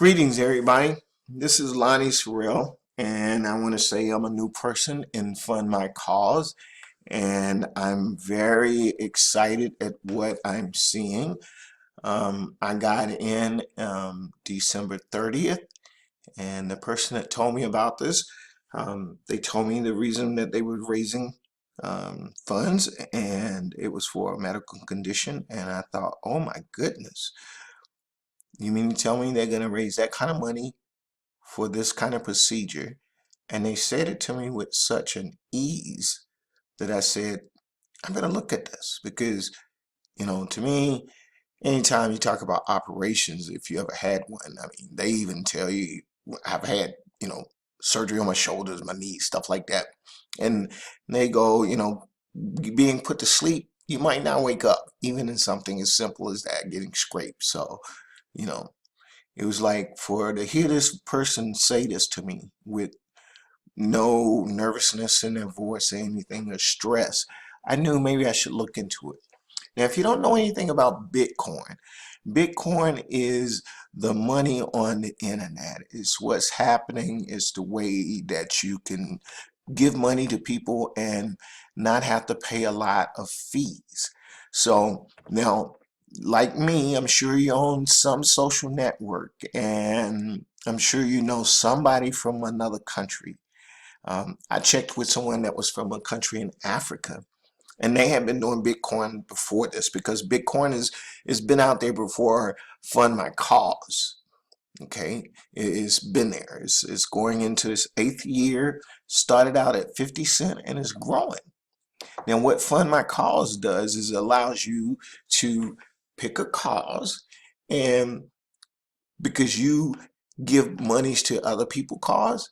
Greetings, everybody. This is Lonnie Sorrell, and I want to say I'm a new person in Fund My Cause, and I'm very excited at what I'm seeing. I got in December 30th, and the person that told me about this, they told me the reason that they were raising funds, and it was for a medical condition, and I thought, oh my goodness, you mean to tell me they're going to raise that kind of money for this kind of procedure? And they said it to me with such an ease that I said, I'm going to look at this because, to me, anytime you talk about operations, if you ever had one, I mean, they even tell you, I've had, surgery on my shoulders, my knees, stuff like that. And they go, being put to sleep, you might not wake up, even in something as simple as that, getting scraped. So, you know, it was like for to hear this person say this to me with no nervousness in their voice or anything or stress, I knew maybe I should look into it. Now, if you don't know anything about Bitcoin, Bitcoin is the money on the internet. It's what's happening. It's the way that you can give money to people and not have to pay a lot of fees. So now, like me, I'm sure you own some social network, and I'm sure you know somebody from another country. I checked with someone that was from a country in Africa, and they had been doing Bitcoin before this because Bitcoin is been out there before Fund My Cause. Okay, it's been there. It's going into its 8th year. Started out at 50 cents and is growing. Now, what Fund My Cause does is it allows you to pick a cause, and because you give monies to other people cause,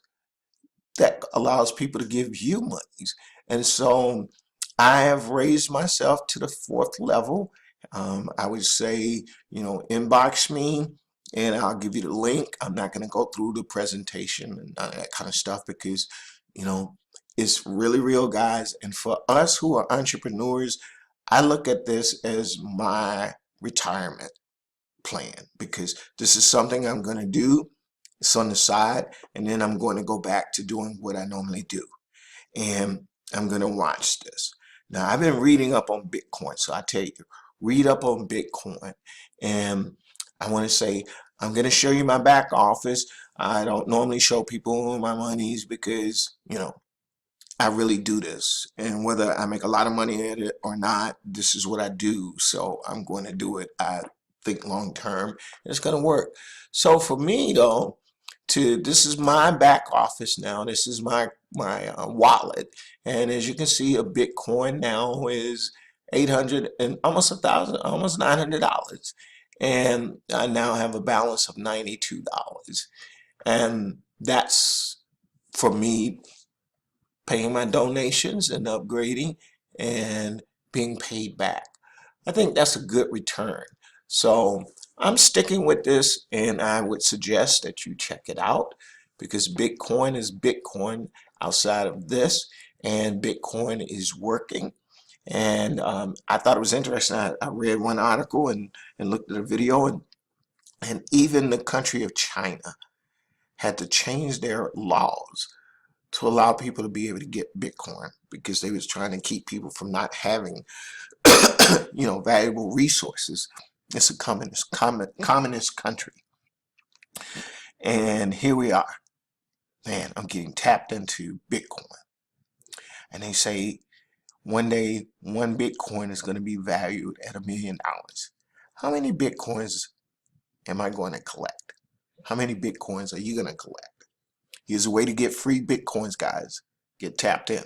that allows people to give you monies. And so I have raised myself to the 4th level. I would say, inbox me and I'll give you the link. I'm not going to go through the presentation and none of that kind of stuff because, you know, it's really real, guys. And for us who are entrepreneurs, I look at this as my retirement plan because this is something I'm going to do. It's on the side, and then I'm going to go back to doing what I normally do. And I'm going to watch this. Now, I've been reading up on Bitcoin, so I tell you, read up on Bitcoin. And I want to say, I'm going to show you my back office. I don't normally show people my monies because, I really do this. And whether I make a lot of money at it or not, this is what I do. So I'm going to do it. I think long term, it's going to work. So for me, though, this is my back office now. This is my wallet, and as you can see, a Bitcoin now is 800 and almost 1,000, almost $900, and I now have a balance of $92, and that's for me paying my donations and upgrading and being paid back. I think that's a good return. So I'm sticking with this, and I would suggest that you check it out because Bitcoin is Bitcoin outside of this, and Bitcoin is working. And I thought it was interesting. I read one article and looked at a video, and even the country of China had to change their laws to allow people to be able to get Bitcoin because they was trying to keep people from not having valuable resources. It's a communist country. And here we are. Man, I'm getting tapped into Bitcoin. And they say one day, one Bitcoin is going to be valued at $1 million. How many Bitcoins am I going to collect? How many Bitcoins are you going to collect? Here's a way to get free Bitcoins, guys. Get tapped in.